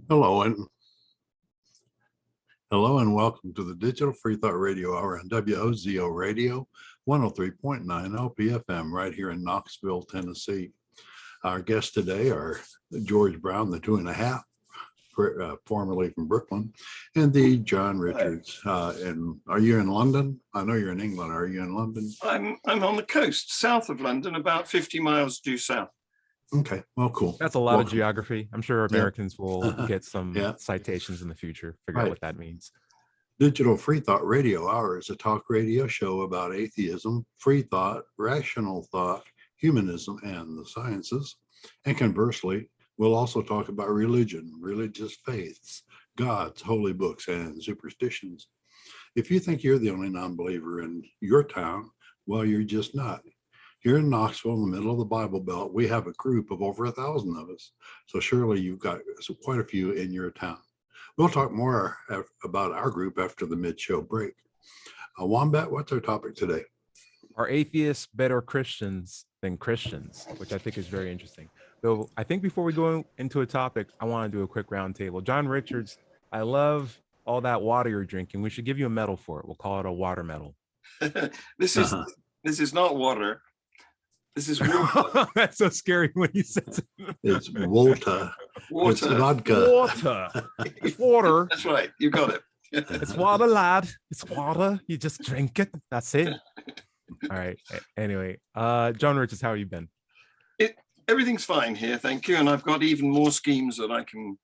Hello and welcome to the Digital Freethought Radio Hour on WOZO Radio 103.9 LPFM right here in Knoxville, Tennessee. Our guests today are George Brown, the 2.5, formerly from Brooklyn, and the John Richards. And are you in London? I know you're in England. Are you in London? I'm on the coast, south of London, about 50 miles due south. Okay, well, cool. That's a lot of geography. I'm sure Americans will get some citations in the future, figure out what that means. Digital Freethought Radio Hour is a talk radio show about atheism, free thought, rational thought, humanism, and the sciences. And conversely, we'll also talk about religion, religious faiths, gods, holy books, and superstitions. If you think you're the only non-believer in your town, well, you're just not. Here in Knoxville, in the middle of the Bible Belt, we have a group of over 1,000 of us. So surely you've got quite a few in your town. We'll talk more about our group after the mid-show break. Wombat, what's our topic today? Are atheists better Christians than Christians? Which I think is very interesting. Though I think before we go into a topic, I want to do a quick roundtable. John Richards, I love all that water you're drinking. We should give you a medal for it. We'll call it a water medal. This is not water. This is water. That's so scary when you said it. It's water. It's vodka. Water. It's water. That's right. You got it. It's water, lad. It's water. You just drink it. That's it. All right. Anyway, John Richards, how have you been? Everything's fine here, thank you. And I've got even more schemes that I can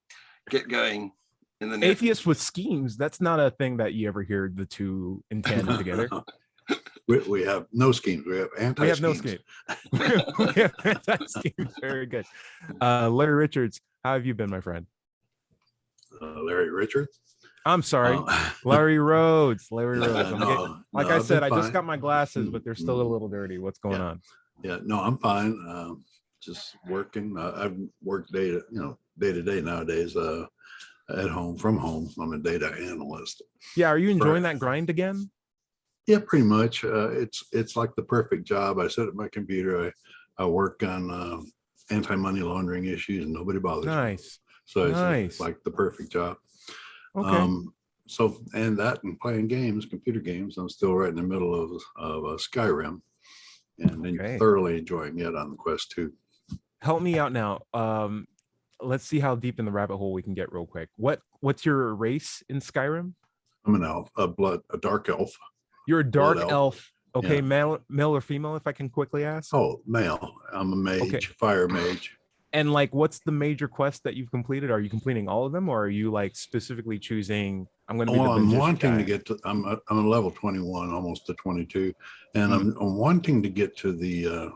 get going in the next. Atheists with schemes. That's not a thing that you ever hear the two in tandem together. We have no schemes. We have anti-schemes. We have no schemes. We have anti-schemes. Very good. Larry Richards, how have you been, my friend? Larry Richards? I'm sorry. Larry Rhodes. Larry Rhodes. I said, I just got my glasses, but they're still a little dirty. What's going on? Yeah, no, I'm fine. Just working. I've worked day to day nowadays at home, from home. I'm a data analyst. Yeah, are you enjoying that grind again? Yeah, pretty much. It's like the perfect job. I sit at my computer. I work on anti-money laundering issues, and nobody bothers me. So it's like the perfect job. Okay. So and playing games, computer games. I'm still right in the middle of Skyrim, and thoroughly enjoying it on the Quest 2. Help me out now. Let's see how deep in the rabbit hole we can get real quick. What's your race in Skyrim? I'm an elf, a dark elf. You're a dark elf. Okay, yeah. Male or female, if I can quickly ask? Oh, male. I'm a mage, fire mage. And what's the major quest that you've completed? Are you completing all of them, or are you specifically choosing? I'm going to be the I'm wanting to get to. I'm a level 21, almost to 22, and I'm wanting to get to the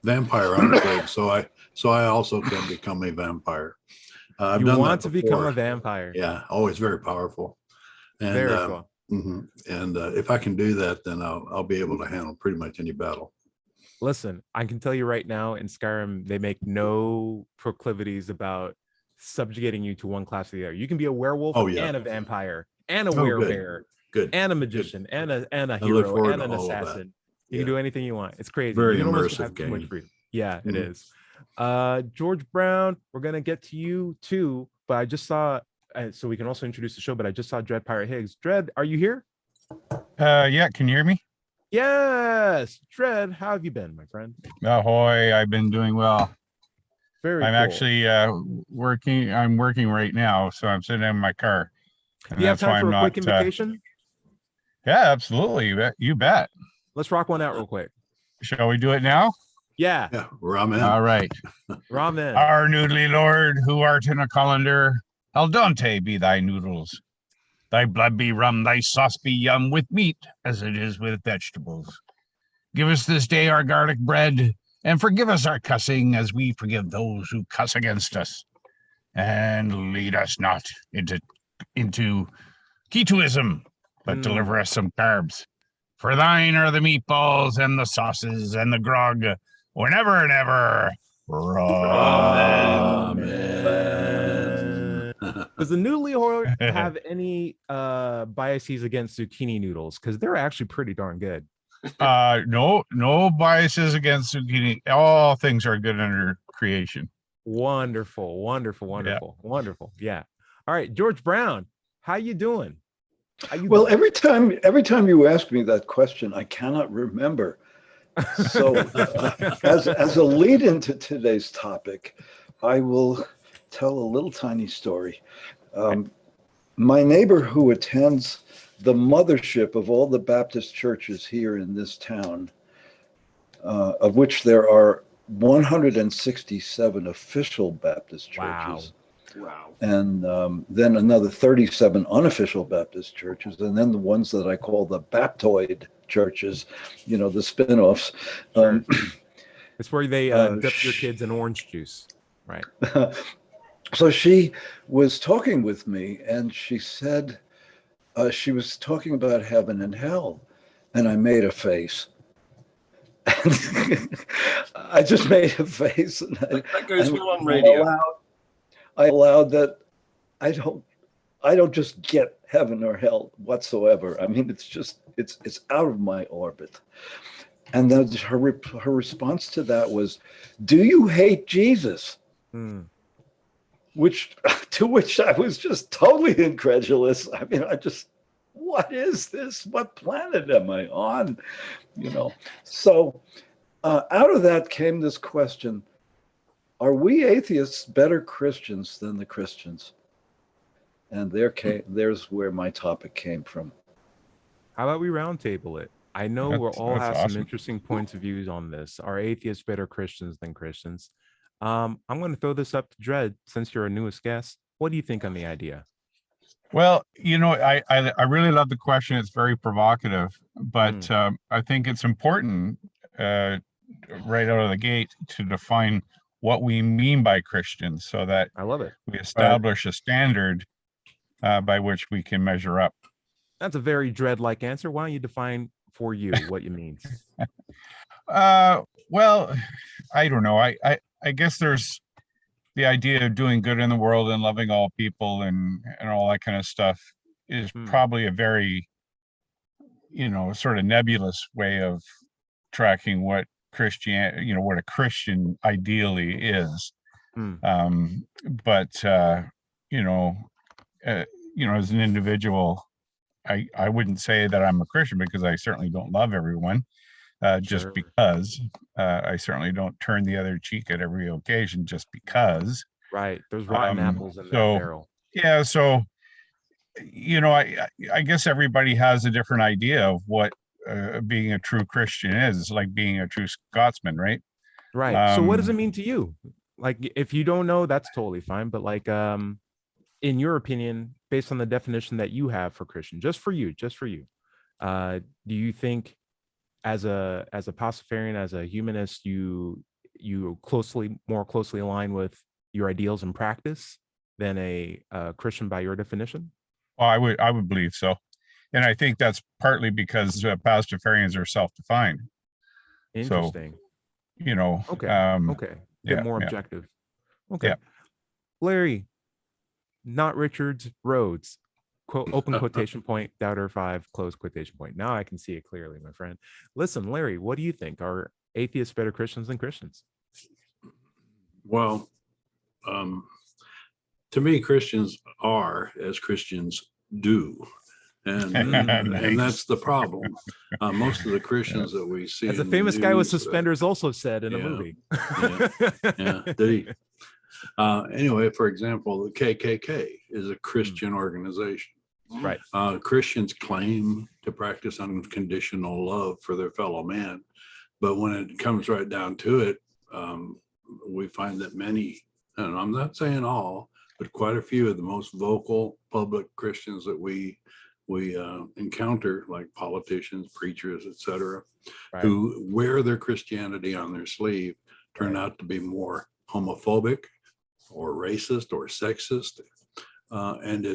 vampire enclave. So I also can become a vampire. I've done that before. Become a vampire? Yeah. Oh, it's very powerful. And, very cool. And if I can do that, then I'll be able to handle pretty much any battle. Listen, I can tell you right now, in Skyrim, they make no proclivities about subjugating you to one class or the other. You can be a werewolf and a vampire and a werebear and a magician and a hero and an assassin. You can do anything you want. It's crazy. Very immersive game. Too much freedom. Yeah, it is. George Brown, we're gonna get to you too, but I just saw. So we can also introduce the show. But I just saw Dread Pirate Higgs. Dread, are you here? Yeah. Can you hear me? Yes, Dread. How have you been, my friend? Ahoy! I've been doing well. Very. I'm actually working. I'm working right now, so I'm sitting in my car. Do you have time for a quick invitation? Yeah, absolutely. You bet. Let's rock one out real quick. Shall we do it now? Yeah. Yeah, ramen. All right. Ramen. Our noodly lord, who art in a colander, al dente be thy noodles. Thy blood be rum, thy sauce be yum, with meat as it is with vegetables. Give us this day our garlic bread, and forgive us our cussing as we forgive those who cuss against us. And lead us not into ketoism, but deliver us some carbs. For thine are the meatballs and the sauces and the grog, whenever and ever. Ramen. Does the noodly horror have any biases against zucchini noodles? Because they're actually pretty darn good. No biases against zucchini. All things are good under creation. Wonderful, wonderful, wonderful, wonderful. Yeah. All right, George Brown, how you doing? Well, every time you ask me that question, I cannot remember. So as a lead into today's topic, I will tell a little tiny story. My neighbor who attends the mothership of all the Baptist churches here in this town, of which there are 167 official Baptist churches. Wow. And then another 37 unofficial Baptist churches, and then the ones that I call the Baptoid churches, the spin-offs. Sure. It's where they dip your kids in orange juice, right? So she was talking with me, and she said she was talking about heaven and hell, and I made a face. I just made a face, and that goes well on radio. I allowed that. I don't just get heaven or hell whatsoever. I mean, it's out of my orbit. And then her response to that was, "Do you hate Jesus?" To which I was just totally incredulous. I mean, what is this? What planet am I on? So out of that came this question: are we atheists better Christians than the Christians? And there's where my topic came from. How about we roundtable it? I know we'll all have some interesting points of views on this. Are atheists better Christians than Christians? I'm going to throw this up to Dred, since you're our newest guest. What do you think on the idea? Well, I really love the question. It's very provocative, but I think it's important right out of the gate to define what we mean by Christians, so that I love it. We establish a standard by which we can measure up. That's a very Dred-like answer. Why don't you define for you what you mean? Well, I don't know. I guess there's the idea of doing good in the world and loving all people and all that kind of stuff is probably a very, sort of nebulous way of tracking what Christianity, what a Christian ideally is. But as an individual, I wouldn't say that I'm a Christian, because I certainly don't love everyone. Just because I certainly don't turn the other cheek at every occasion just because. Right. There's rotten apples in that barrel. Yeah. So, I guess everybody has a different idea of what being a true Christian is. It's like being a true Scotsman, right? Right. So what does it mean to you? Like, if you don't know, that's totally fine. But like, in your opinion, based on the definition that you have for Christian, just for you, do you think as a Pastafarian, as a humanist, you more closely align with your ideals and practice than a Christian by your definition? Well, I would believe so, and I think that's partly because Pastafarians are self-defined. Interesting. So, okay, get more objective. Okay, Larry, not Richards, Rhodes. Open quotation point, doubter 5, close quotation point. Now I can see it clearly, my friend. Listen, Larry, what do you think? Are atheists better Christians than Christians? Well, to me, Christians are as Christians do. And, and that's the problem. Most of the Christians that we see, as a famous guy with suspenders also said in a movie. Did he? Anyway, for example, the KKK is a Christian organization. Right. Christians claim to practice unconditional love for their fellow man, but when it comes right down to it, we find that many, and I'm not saying all, but quite a few of the most vocal public Christians that we encounter, like politicians, preachers, etc., who wear their Christianity on their sleeve, turn out to be more homophobic or racist or sexist. And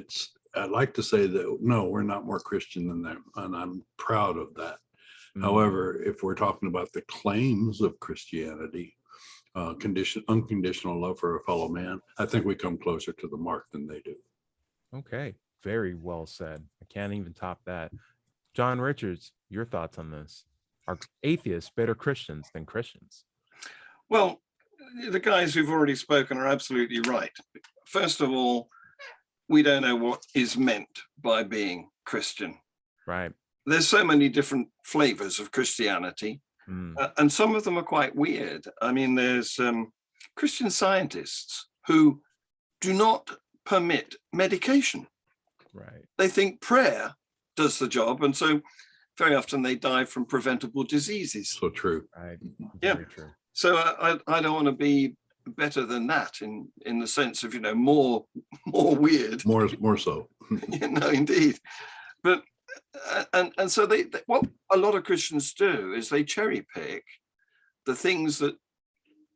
I'd like to say that, no, we're not more Christian than them. And I'm proud of that. However, if we're talking about the claims of Christianity, unconditional love for a fellow man, I think we come closer to the mark than they do. Okay. Very well said. I can't even top that. John Richards, your thoughts on this? Are atheists better Christians than Christians? Well, the guys who've already spoken are absolutely right. First of all, we don't know what is meant by being Christian. Right. There's so many different flavors of Christianity, and some of them are quite weird. I mean, there's Christian scientists who do not permit medication. Right. They think prayer does the job, and so very often they die from preventable diseases. So true. Right. Yeah. Very true. So I don't want to be better than that in the sense of, you know, more weird. More so. You know, indeed. But and so they what a lot of Christians do is they cherry pick the things that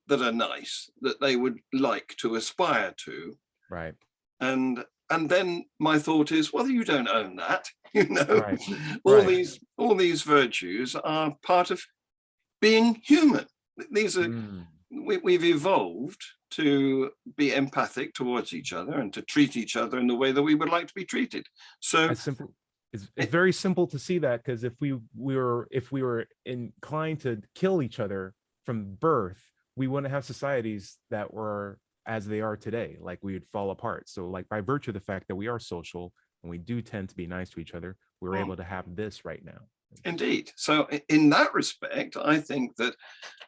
are nice, that they would like to aspire to. Right. And then my thought is, well, you don't own that. You know, Right. all these virtues are part of being human. These are we've evolved to be empathic towards each other and to treat each other in the way that we would like to be treated. So it's very simple to see that, because if we were inclined to kill each other from birth, we wouldn't have societies that were as they are today. Like, we would fall apart. So, like, by virtue of the fact that we are social and we do tend to be nice to each other, we're able to have this right now. Indeed. So in that respect, I think that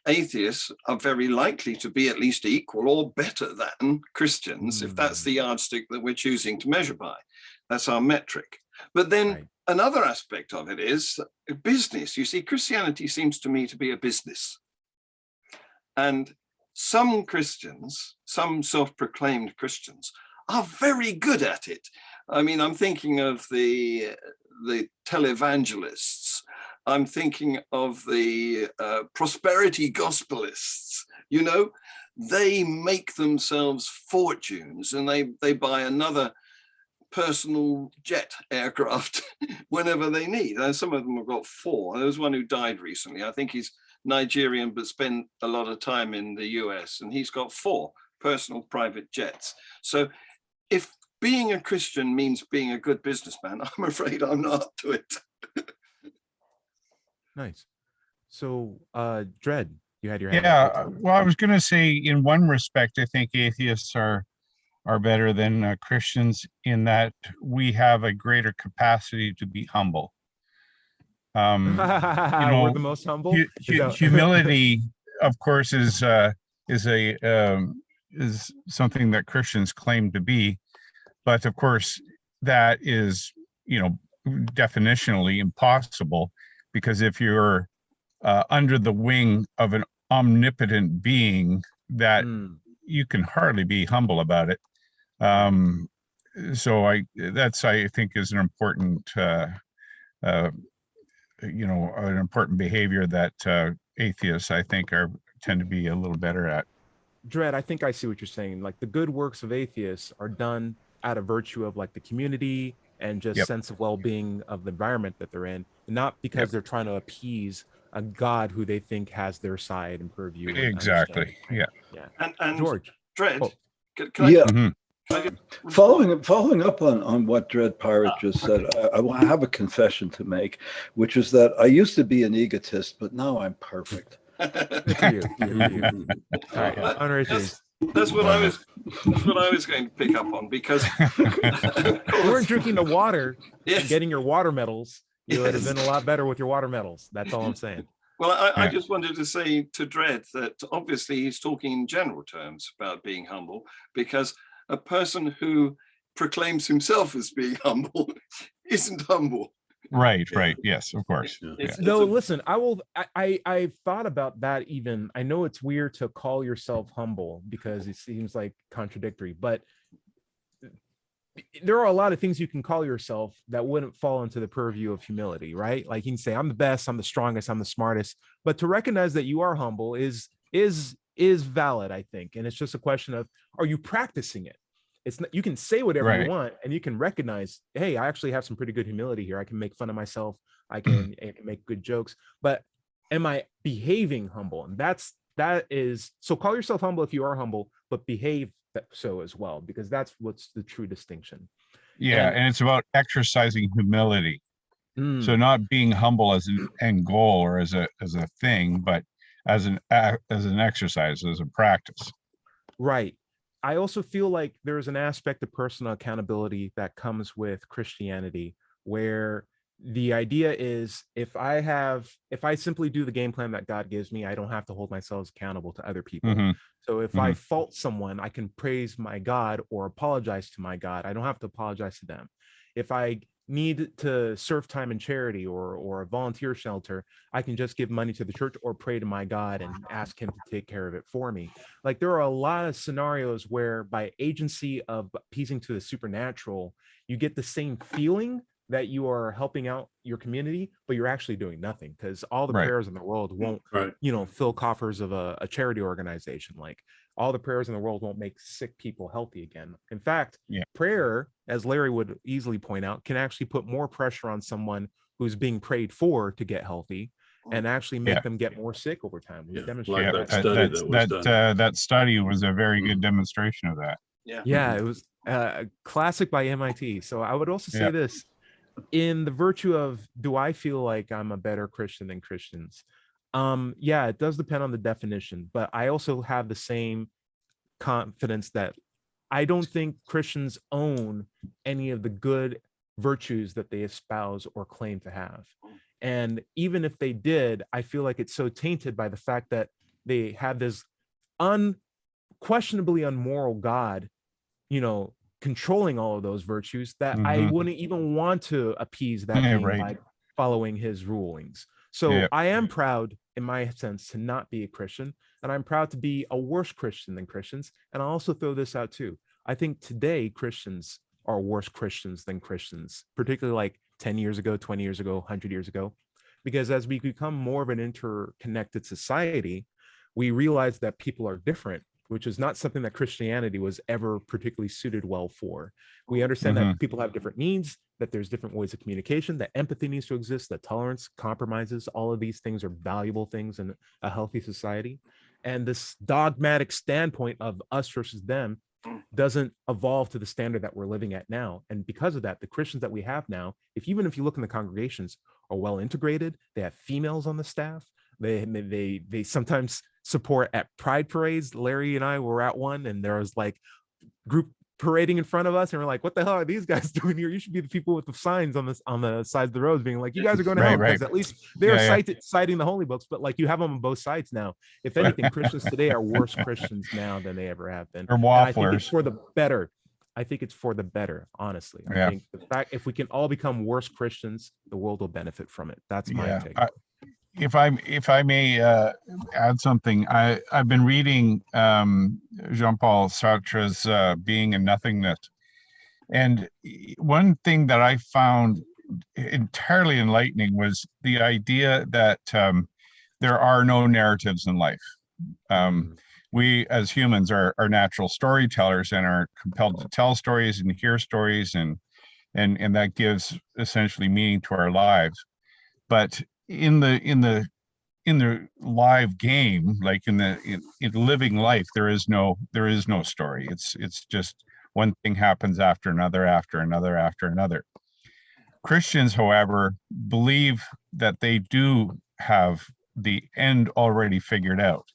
atheists are very likely to be at least equal or better than Christians, if that's the yardstick that we're choosing to measure by. That's our metric. But then another aspect of it is business. You see, Christianity seems to me to be a business. And some Christians, some self-proclaimed Christians, are very good at it. I mean, I'm thinking of the televangelists. I'm thinking of the prosperity gospelists. You know, they make themselves fortunes, and they buy another personal jet aircraft whenever they need. And some of them have got 4. There was one who died recently. I think he's Nigerian, but spent a lot of time in the US, and he's got 4 personal private jets. So if being a Christian means being a good businessman, I'm afraid I'm not up to it. Nice. So, Dred, you had your hand Yeah, up. well, I was going to say, in one respect, I think atheists are better than Christians in that we have a greater capacity to be humble. You know, we're the most humble. Humility, of course, is something that Christians claim to be, but of course that is, you know, definitionally impossible, because if you're under the wing of an omnipotent being, that you can hardly be humble about it. So I think is an important an important behavior that atheists, I think, tend to be a little better at. Dred, I think I see what you're saying. Like, the good works of atheists are done out of virtue of, like, the community and just sense of well-being of the environment that they're in, not because they're trying to appease a God who they think has their side and purview. Exactly. Yeah. And George, Dred, Following up on what Dred Pirate just said, I have a confession to make, which is that I used to be an egotist, but now I'm perfect. Good for you. All right, honor is yours. That's what I was going to pick up on, because you weren't drinking the water and getting your water medals. You would have been a lot better with your water medals. That's all I'm saying. Well, I just wanted to say to Dred that obviously he's talking in general terms about being humble, because a person who proclaims himself as being humble isn't humble. Right. Yes, of course. No, listen, I thought about that even. I know it's weird to call yourself humble because it seems like contradictory, but there are a lot of things you can call yourself that wouldn't fall into the purview of humility, right? Like, you can say, I'm the best, I'm the strongest, I'm the smartest, but to recognize that you are humble is valid, I think. And it's just a question of, are you practicing it? It's not, you can say whatever you want, and you can recognize, hey, I actually have some pretty good humility here. I can make fun of myself. I can make good jokes, but am I behaving humble? And that is, so call yourself humble if you are humble, but behave so as well, because that's what's the true distinction. And it's about exercising humility. So not being humble as an end goal or as a thing, but as an exercise, as a practice. Right. I also feel like there's an aspect of personal accountability that comes with Christianity, where the idea is if I simply do the game plan that God gives me, I don't have to hold myself accountable to other people. Mhm. So if I fault someone, I can praise my God or apologize to my God. I don't have to apologize to them. If I need to serve time in charity or a volunteer shelter, I can just give money to the church or pray to my God and ask him to take care of it for me. Like there are a lot of scenarios where by agency of appeasing to the supernatural, you get the same feeling that you are helping out your community, but you're actually doing nothing, because all the prayers in the world won't, fill coffers of a charity organization. Like all the prayers in the world won't make sick people healthy again. In fact, prayer, as Larry would easily point out, can actually put more pressure on someone who's being prayed for to get healthy and actually make them get more sick over time. We've demonstrated that study was a very good demonstration of that. Yeah, it was classic by MIT. So I would also say this, in the virtue of, do I feel like I'm a better Christian than Christians? Yeah, it does depend on the definition, but I also have the same confidence that I don't think Christians own any of the good virtues that they espouse or claim to have. And even if they did, I feel like it's so tainted by the fact that they have this unquestionably unmoral God, controlling all of those virtues, that I wouldn't even want to appease that being by following his rulings. So I am proud, in my sense, to not be a Christian, and I'm proud to be a worse Christian than Christians. And I'll also throw this out too. I think today Christians are worse Christians than Christians, particularly like 10 years ago, 20 years ago, 100 years ago, because as we become more of an interconnected society, we realize that people are different, which is not something that Christianity was ever particularly suited well for. We understand that people have different needs, that there's different ways of communication, that empathy needs to exist, that tolerance, compromises, all of these things are valuable things in a healthy society. And this dogmatic standpoint of us versus them doesn't evolve to the standard that we're living at now. And because of that, the Christians that we have now, even if you look in the congregations, are well integrated. They have females on the staff. They sometimes support at pride parades. Larry and I were at one, and there was like group parading in front of us, and we're like, what the hell are these guys doing here? You should be the people with the signs on the sides of the roads being like, you guys are going to hell, because at least they're citing the holy books, but like you have them on both sides now. If anything, Christians today are worse Christians now than they ever have been. Or wafflers. I think it's for the better. I think it's for the better, honestly. I think the fact, if we can all become worse Christians, the world will benefit from it. That's my take. If I may add something, I've been reading Jean-Paul Sartre's Being and Nothingness, and one thing that I found entirely enlightening was the idea that there are no narratives in life. We as humans are natural storytellers and are compelled to tell stories and hear stories, and that gives essentially meaning to our lives. But in the live game, like in living life, there is no story. It's just one thing happens after another, after another, after another. Christians, however, believe that they do have the end already figured out.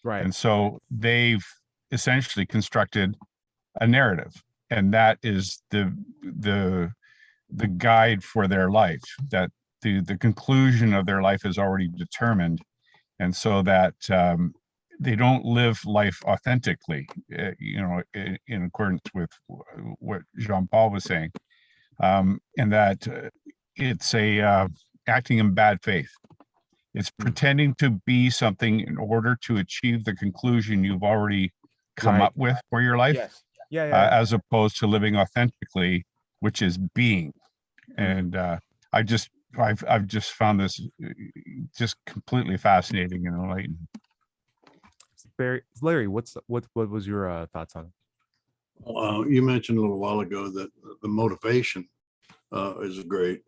Right. And so they've essentially constructed a narrative, and that is the guide for their life, that the conclusion of their life is already determined, and so that they don't live life authentically, in accordance with what Jean-Paul was saying, and that it's acting in bad faith. It's pretending to be something in order to achieve the conclusion you've already come up with for your life, as opposed to living authentically, which is being. And I've just found this just completely fascinating and enlightening. Larry, what was your thoughts on it? You mentioned a little while ago that the motivation is a great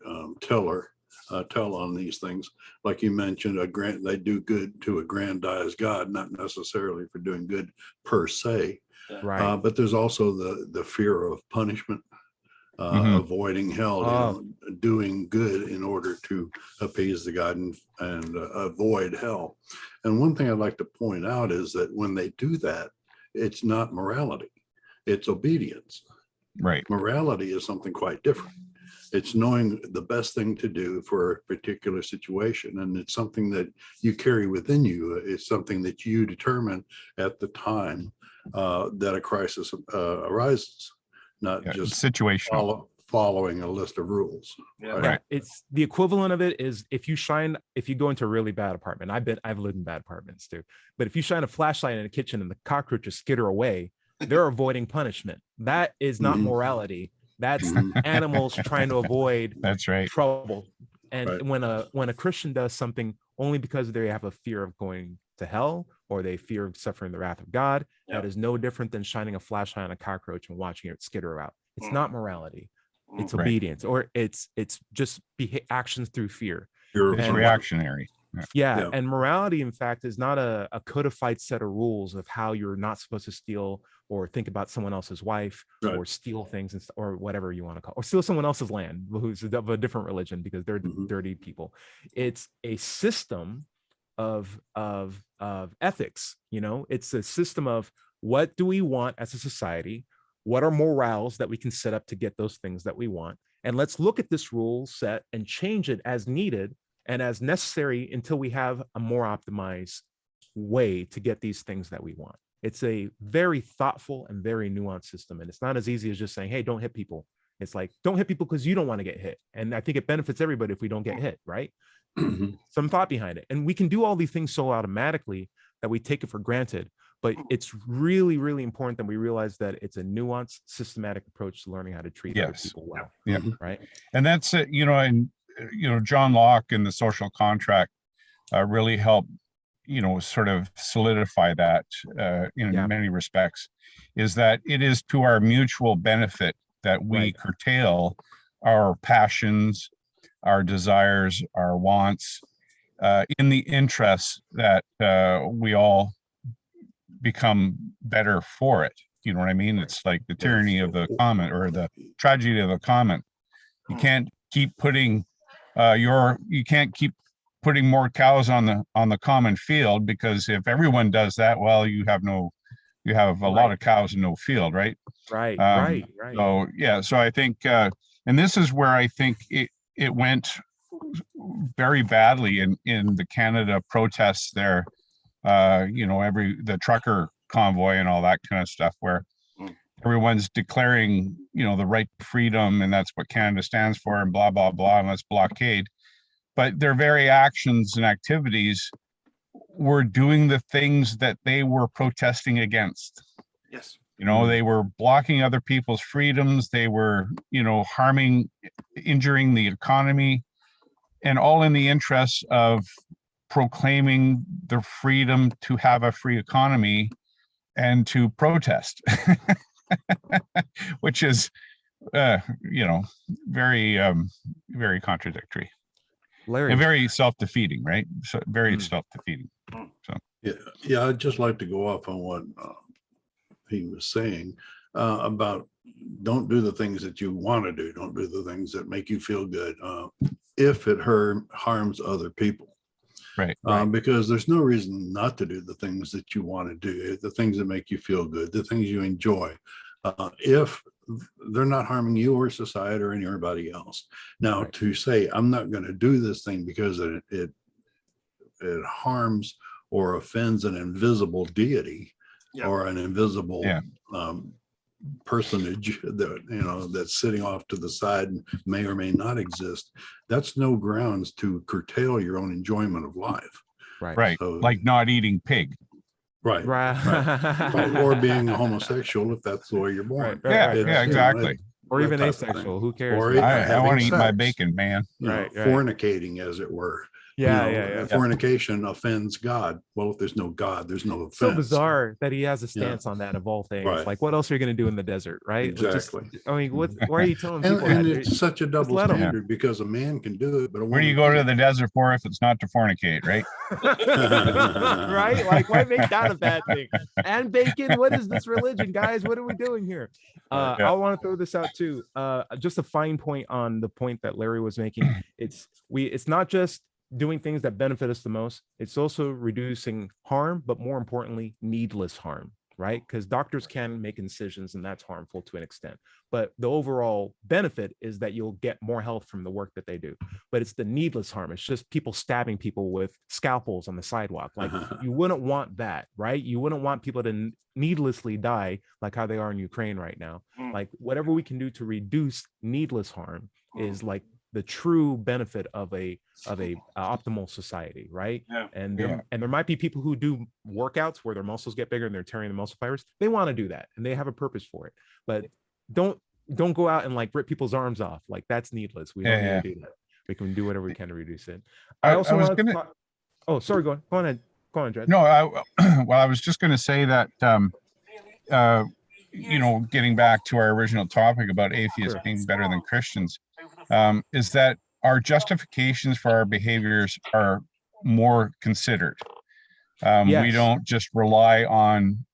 tell on these things. Like you mentioned, they do good to aggrandize God, not necessarily for doing good per se. Right. But there's also the fear of punishment. avoiding hell, doing good in order to appease the God and avoid hell. And one thing I'd like to point out is that when they do that, it's not morality, it's obedience. Right. Morality is something quite different. It's knowing the best thing to do for a particular situation. And it's something that you carry within you. It's something that you determine at the time that a crisis arises, not just situational. Following a list of rules. Right. It's the equivalent of it is if you go into a really bad apartment. I've lived in bad apartments too. But if you shine a flashlight in a kitchen and the cockroaches skitter away, they're avoiding punishment. That is not morality. That's animals trying to avoid trouble. And when a Christian does something only because they have a fear of going to hell or they fear of suffering the wrath of God, that is no different than shining a flashlight on a cockroach and watching it skitter out. It's not morality. It's obedience, or it's just actions through fear. It's reactionary. And morality, in fact, is not a codified set of rules of how you're not supposed to steal or think about someone else's wife or steal things or whatever you want to call, or steal someone else's land who's of a different religion because they're dirty people. It's a system of ethics. It's a system of what do we want as a society. What are morals that we can set up to get those things that we want? And let's look at this rule set and change it as needed and as necessary until we have a more optimized way to get these things that we want. It's a very thoughtful and very nuanced system. And it's not as easy as just saying, hey, don't hit people. It's like, don't hit people because you don't want to get hit. And I think it benefits everybody if we don't get hit, right? Some thought behind it. And we can do all these things so automatically that we take it for granted. But it's really, really important that we realize that it's a nuanced, systematic approach to learning how to treat other people well. Right. And that's it, John Locke and the social contract really helped, sort of solidify that in many respects, is that it is to our mutual benefit that we curtail our passions, our desires, our wants, in the interest that we all become better for it. You know what I mean? It's like the tyranny of the comment, or the tragedy of the comment. You can't keep putting more cows on the common field, because if everyone does that, well, you have a lot of cows and no field, right? Right. So I think and this is where I think it went very badly in the Canada protests there. The trucker convoy and all that kind of stuff, where everyone's declaring, the right to freedom, and that's what Canada stands for, and blah, blah, blah, and let's blockade. But their very actions and activities were doing the things that they were protesting against. Yes. They were blocking other people's freedoms. They were, injuring the economy, and all in the interest of proclaiming the freedom to have a free economy and to protest, which is, very, very contradictory. Larry. And very self-defeating, right? So very self-defeating. So yeah, I'd just like to go off on what he was saying about don't do the things that you want to do. Don't do the things that make you feel good if it harms other people. Right. Because there's no reason not to do the things that you want to do, the things that make you feel good, the things you enjoy, if they're not harming you or society or anybody else. Now, to say I'm not going to do this thing because it harms or offends an invisible deity or an invisible personage that that's sitting off to the side and may or may not exist, that's no grounds to curtail your own enjoyment of life. Right. So, like not eating pig. Right. Or being a homosexual if that's the way you're born. Exactly. Or even asexual. Who cares? Or I want to eat my bacon, man. Fornicating, as it were. Yeah. Fornication offends God. Well, if there's no God, there's no offense. So bizarre that he has a stance on that of all things. Right. Like, what else are you going to do in the desert, right? Exactly. Why are you telling people And that? it's such a double standard because a man can do it, but a woman Where do you go to can't. the desert for if it's not to fornicate, right? Right? Like, why make that a bad thing? And bacon, what is this religion, guys? What are we doing here? I want to throw this out too. Just a fine point on the point that Larry was making. It's not just doing things that benefit us the most. It's also reducing harm, but more importantly, needless harm, right? Because doctors can make incisions and that's harmful to an extent. But the overall benefit is that you'll get more health from the work that they do. But it's the needless harm. It's just people stabbing people with scalpels on the sidewalk. Like, you wouldn't want that, right? You wouldn't want people to needlessly die like how they are in Ukraine right now. Like, whatever we can do to reduce needless harm is like the true benefit of a optimal society, right? And there might be people who do workouts where their muscles get bigger and they're tearing the muscle fibers. They want to do that and they have a purpose for it, but don't go out and like rip people's arms off. Like, that's needless. We don't need to do that. We can do whatever we can to reduce it. I also want to talk... Oh, sorry, go on, Jed. No, I was just going to say that getting back to our original topic about atheists being better than Christians, is that our justifications for our behaviors are more considered. We don't just rely on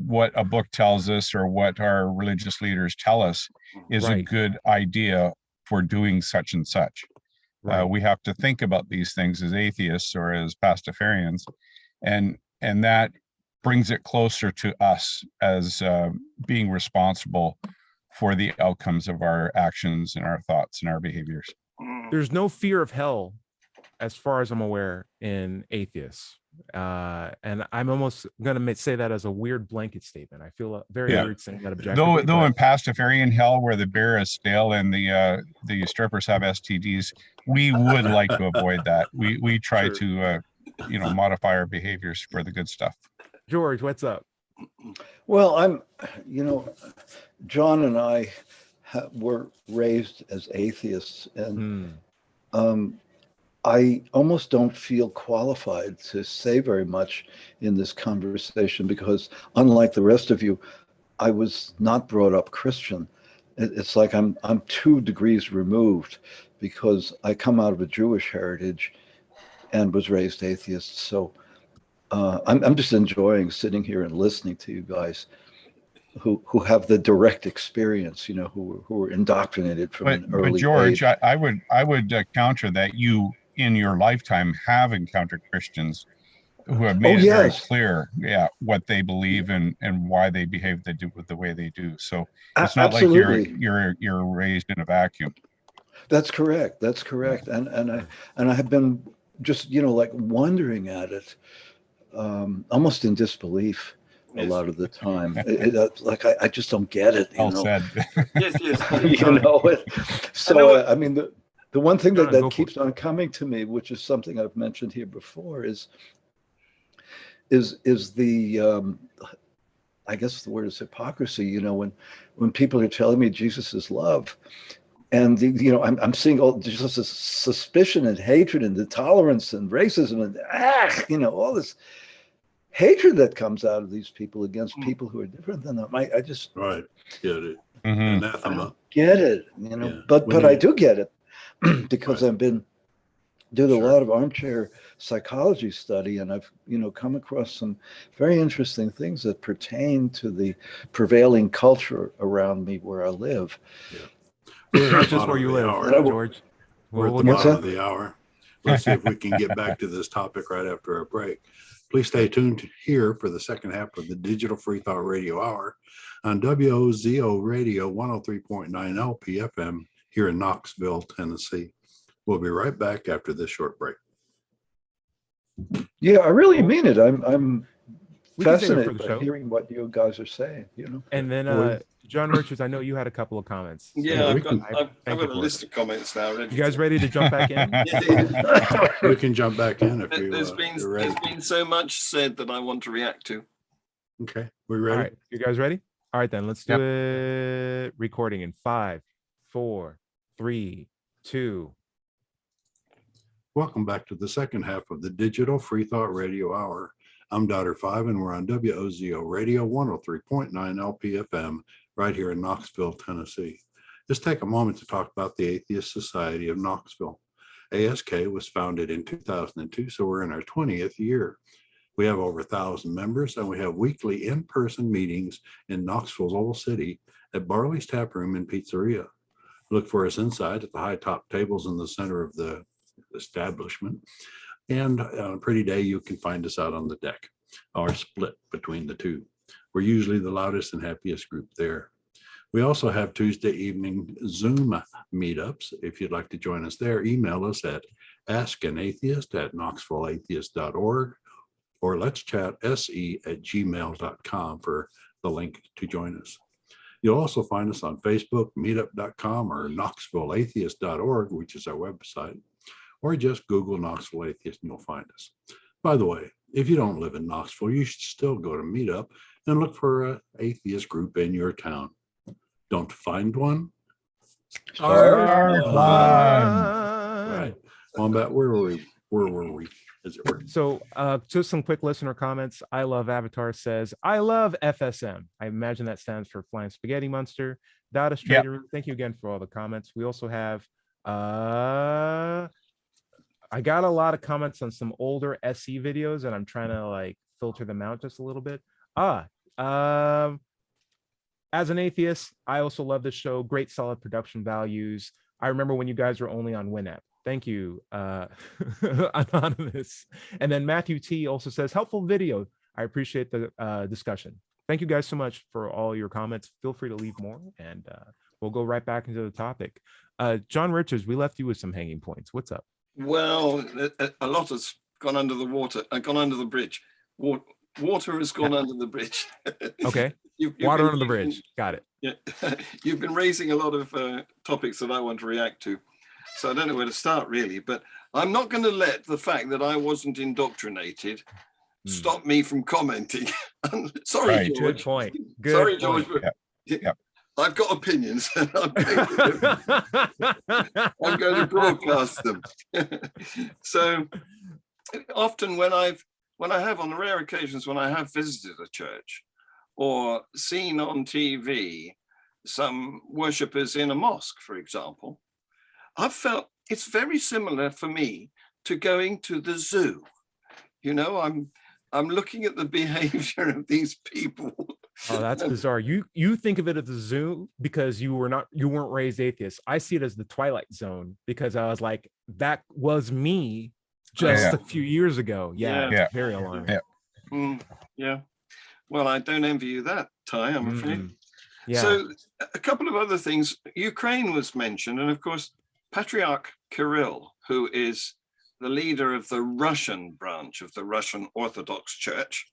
what a book tells us or what our religious leaders tell us is a good idea for doing such and such. We have to think about these things as atheists or as pastafarians, and that brings it closer to us as being responsible for the outcomes of our actions and our thoughts and our behaviors. There's no fear of hell, as far as I'm aware, in atheists. And I'm almost going to say that as a weird blanket statement. I feel very weird saying that objectively. Though in pastafarian hell, where the beer is stale and the strippers have STDs, we would like to avoid that. We try to modify our behaviors for the good stuff. George, what's up? Well, John and I were raised as atheists, and I almost don't feel qualified to say very much in this conversation because, unlike the rest of you, I was not brought up Christian. It's like I'm 2 degrees removed because I come out of a Jewish heritage and was raised atheist. So I'm just enjoying sitting here and listening to you guys who have the direct experience, who were indoctrinated from an early age. But George, I would counter that you in your lifetime have encountered Christians who have made it very clear, what they believe and why they behave the way they do. So it's not like you're raised in a vacuum. That's correct. And I have been just like wondering at it, almost in disbelief a lot of the time. Like I just don't get it. Said. Yes. So I mean the one thing that keeps on coming to me, which is something I've mentioned here before, is the I guess the word is hypocrisy. When people are telling me Jesus is love, and I'm seeing all just this suspicion and hatred and intolerance and racism and all this hatred that comes out of these people against people who are different than them. I just get it. I don't get it. But I do get it because I've been doing a lot of armchair psychology study, and I've come across some very interesting things that pertain to the prevailing culture around me where I live. Not just where you live, George. We're at the bottom of the hour. Let's see if we can get back to this topic right after our break. Please stay tuned here for the second half of the Digital Freethought Radio Hour on WOZO Radio 103.9 LPFM here in Knoxville, Tennessee. We'll be right back after this short break. Yeah, I really mean it. I'm fascinated by hearing what you guys are saying. And then John Richards, I know you had a couple of comments. Yeah, I've got a list of comments now. You guys ready to jump back in? We can jump back in if there's been so much said that I want to react to. Okay, we ready? All right, you guys ready? All right, then let's do it. Recording in 5, 4, 3, 2. Welcome back to the second half of the Digital Freethought Radio Hour. I'm Dr. Five, and we're on WOZO Radio 103.9 LPFM right here in Knoxville, Tennessee. Let's take a moment to talk about the Atheist Society of Knoxville. ASK was founded in 2002, so we're in our 20th year. We have over 1,000 members, and we have weekly in-person meetings in Knoxville's Old City at Barley's Tap Room and Pizzeria. Look for us inside at the high top tables in the center of the establishment. And on a pretty day, you can find us out on the deck or split between the two. We're usually the loudest and happiest group there. We also have Tuesday evening Zoom meetups. If you'd like to join us there, email us at askanatheist@knoxvilleatheist.org or let's chat se@gmail.com for the link to join us. You'll also find us on Facebook, meetup.com, or knoxvilleatheist.org, which is our website, or just Google Knoxville Atheist and you'll find us. By the way, if you don't live in Knoxville, you should still go to Meetup and look for an atheist group in your town. Don't find one? Start one. Right. Wombat, where were we? As it were. So just some quick listener comments. I Love Avatar says, I love FSM. I imagine that stands for Flying Spaghetti Monster. Data Strader, Thank you again for all the comments. We also have, I got a lot of comments on some older SE videos and I'm trying to like filter them out just a little bit. As an atheist, I also love this show. Great, solid production values. I remember when you guys were only on WinApp. Thank you, Anonymous. And then Matthew T also says, helpful video. I appreciate the discussion. Thank you guys so much for all your comments. Feel free to leave more and we'll go right back into the topic. John Richards, we left you with some hanging points. What's up? Well, a lot has gone under the water, gone under the bridge. Water has gone under the bridge. Okay. Water under the bridge. Got it. Yeah. You've been raising a lot of topics that I want to react to. So I don't know where to start really, but I'm not going to let the fact that I wasn't indoctrinated stop me from commenting. Sorry, Right. George. Good point. Good Sorry, point. George. But Yep. I've got opinions. I'm going to broadcast them. So often when I have, on the rare occasions when I have visited a church or seen on TV some worshippers in a mosque, for example, I've felt it's very similar for me to going to the zoo. You know, I'm looking at the behavior of these people. Oh, that's bizarre. You think of it as the zoo because you weren't raised atheist. I see it as the Twilight Zone because I was like, that was me just a few years ago. It's very alarming. Yeah. Well, I don't envy you that, Ty, I'm afraid. Yeah. So a couple of other things. Ukraine was mentioned, and of course, Patriarch Kirill, who is the leader of the Russian branch of the Russian Orthodox Church,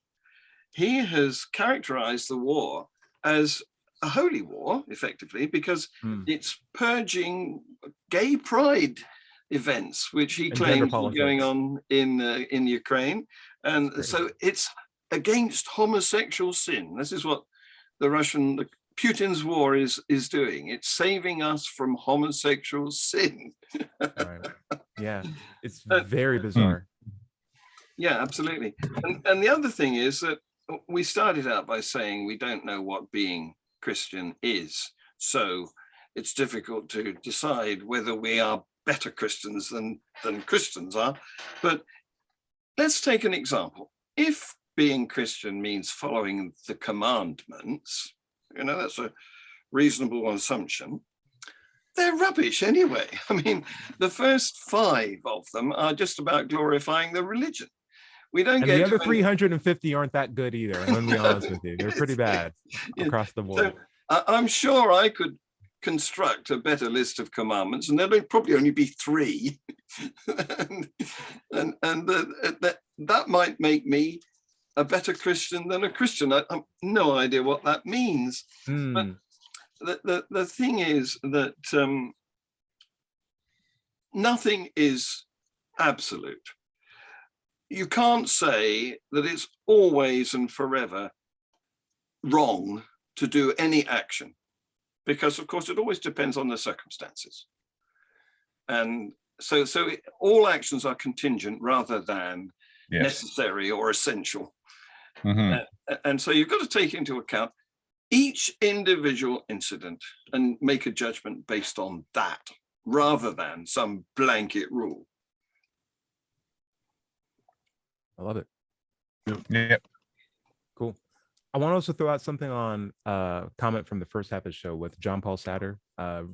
he has characterized the war as a holy war, effectively, because it's purging gay pride events, which he claims are going on in Ukraine. And so it's against homosexual sin. This is what Putin's war is doing. It's saving us from homosexual sin. Right. Yeah, it's very bizarre. Yeah, absolutely. And the other thing is that we started out by saying we don't know what being Christian is. So it's difficult to decide whether we are better Christians than Christians are. But let's take an example. If being Christian means following the commandments, that's a reasonable assumption. They're rubbish anyway. I mean, the first 5 of them are just about glorifying the religion. We don't and get the other 350 aren't that good either. I'm gonna be honest with you. They're pretty bad across the board. So, I'm sure I could construct a better list of commandments, and there'd probably only be 3. and that might make me a better Christian than a Christian. I have no idea what that means. But the thing is that nothing is absolute. You can't say that it's always and forever wrong to do any action, because of course it always depends on the circumstances. And so all actions are contingent rather than Yes. necessary or essential. Mhm. And so you've got to take into account each individual incident and make a judgment based on that rather than some blanket rule. I love it. Yep. Cool. I want to also throw out something on comment from the first half of the show with John Paul Satter,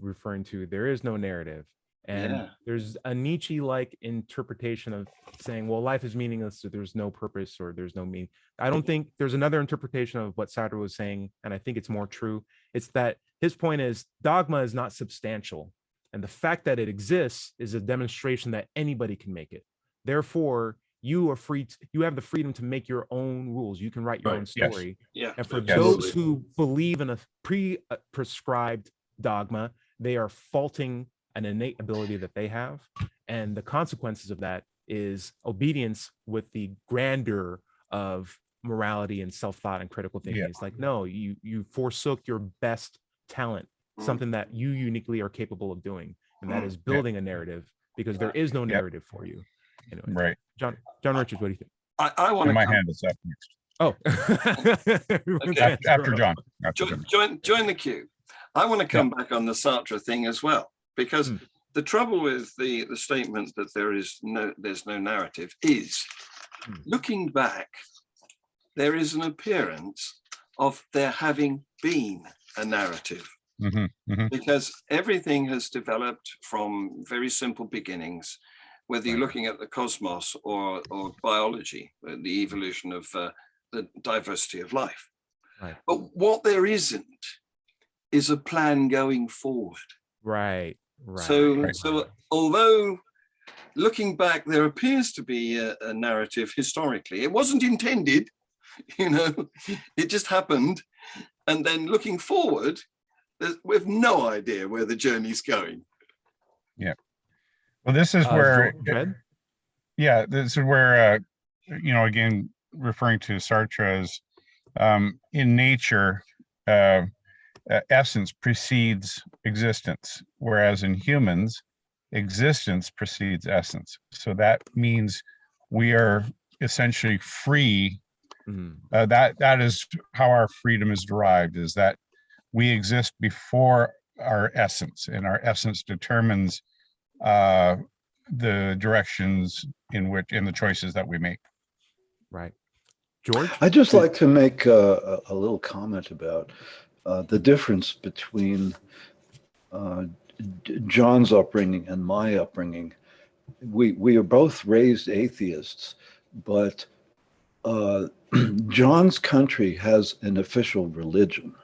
referring to there is no narrative. And there's a Nietzsche-like interpretation of saying, well, life is meaningless, so there's no purpose or there's no meaning. I don't think there's another interpretation of what Satter was saying, and I think it's more true. It's that his point is dogma is not substantial. And the fact that it exists is a demonstration that anybody can make it. Therefore, you are free. You have the freedom to make your own rules. You can write your own story. Yeah. And for those who believe in a prescribed dogma, they are faulting an innate ability that they have. And the consequences of that is obedience with the grandeur of morality and self-thought and critical thinking. It's like, no, you forsook your best talent, something that you uniquely are capable of doing. And that is building a narrative, because there is no narrative for you. Anyway, Right. John Richards, what do you think? I want to. My hand is up next. Oh, Okay. After John. Join the queue. I want to come back on the Sartre thing as well, because the trouble with the statement that there's no narrative is, looking back, there is an appearance of there having been a narrative. Because everything has developed from very simple beginnings, whether you're looking at the cosmos or biology, the evolution of the diversity of life. But what there isn't is a plan going forward. So although looking back, there appears to be a narrative historically, it wasn't intended, it just happened. And then looking forward, we have no idea where the journey's going. Yeah. Well, this is where, this is where, again, referring to Sartre's, in nature, essence precedes existence, whereas in humans, existence precedes essence. So that means we are essentially free. That is how our freedom is derived, is that we exist before our essence, and our essence determines the directions in the choices that we make. Right. George? I'd just like to make a little comment about the difference between John's upbringing and my upbringing. We are both raised atheists, but John's country has an official religion.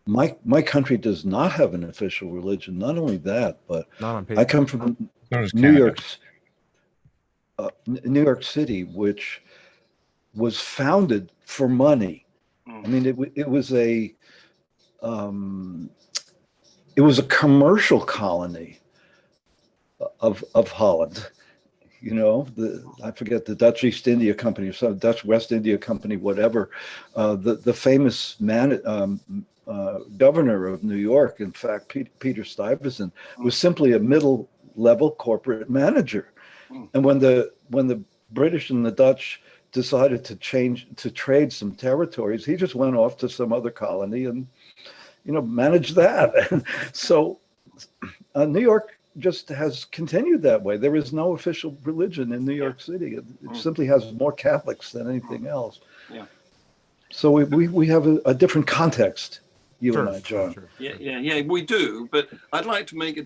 My country does not have an official religion. Not only that, but I come from New York City, which was founded for money. I mean, it was a commercial colony of Holland. I forget, the Dutch East India Company or some Dutch West India Company, whatever. The famous governor of New York, in fact, Peter Stuyvesant, was simply a middle-level corporate manager. And when the British and the Dutch decided to trade some territories, he just went off to some other colony and managed that. So New York just has continued that way. There is no official religion in New York City. It simply has more Catholics than anything else. So we have a different context, you and I, John. Yeah, we do. But I'd like to make a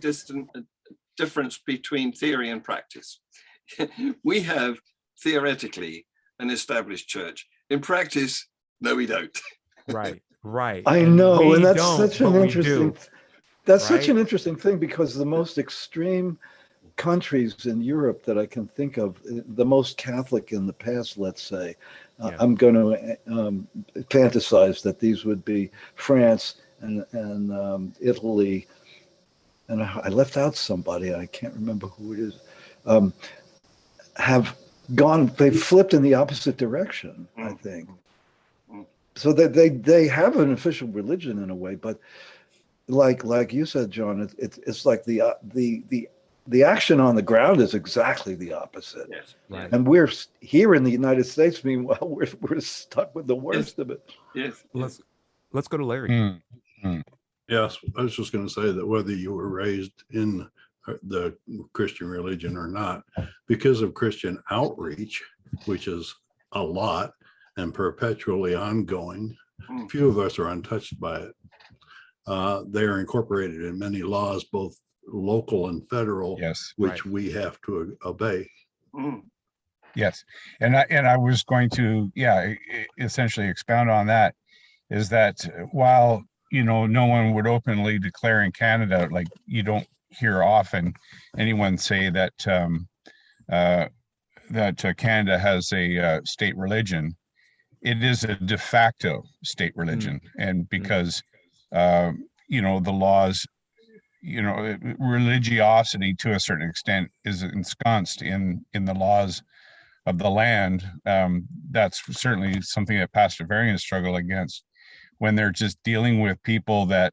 difference between theory and practice. We have theoretically an established church. In practice, no, we don't. Right. I know, and that's such an interesting. That's such an interesting thing, because the most extreme countries in Europe that I can think of, the most Catholic in the past, let's say, I'm going to fantasize that these would be France and Italy, and I left out somebody, I can't remember who it is, they've flipped in the opposite direction, I think. So they have an official religion in a way, but like you said, John, it's like the the action on the ground is exactly the opposite. Yes. Right. And we're here in the United States, meanwhile, we're stuck with the worst of it. Yes. Let's go to Larry. Yes, I was just going to say that whether you were raised in the Christian religion or not, because of Christian outreach, which is a lot and perpetually ongoing, few of us are untouched by it. They are incorporated in many laws, both local and federal, which we have to obey. Yes, and I was going to essentially expound on that, is that while no one would openly declare in Canada, like you don't hear often anyone say that Canada has a state religion. It is a de facto state religion, and because the laws, religiosity to a certain extent is ensconced in the laws of the land. That's certainly something that Pastorarians struggle against when they're just dealing with people that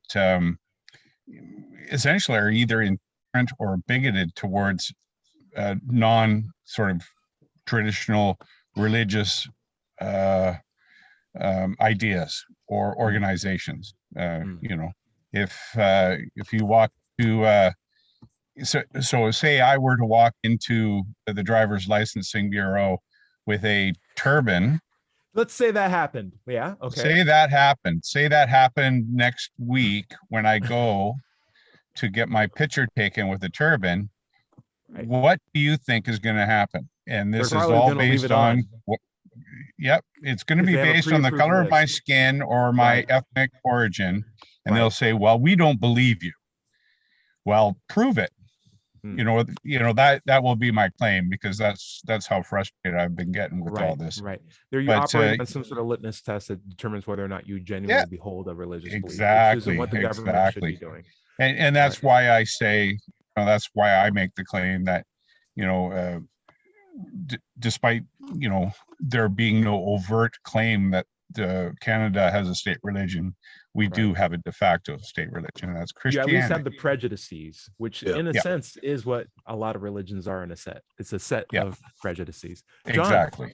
essentially are either intolerant or bigoted towards non sort of traditional religious ideas or organizations. If you walk to so say I were to walk into the driver's licensing bureau with a turban. Let's say that happened. Yeah. Okay. Say that happened next week when I go to get my picture taken with a turban. Right. What do you think is going to happen? And this is all based on it's going to be based on the color of my skin or my ethnic origin. And they'll say, well, we don't believe you. Well, prove it. That will be my claim, because that's how frustrated I've been getting with all this. Right. You're operating on some sort of litmus test that determines whether or not you genuinely behold a religious belief, which isn't what the government should be doing. And that's why I say, that's why I make the claim that, despite, there being no overt claim that Canada has a state religion, we do have a de facto state religion, and that's Christianity. You at least have the prejudices, which in a sense is what a lot of religions are in a set. It's a set of prejudices. John? Exactly.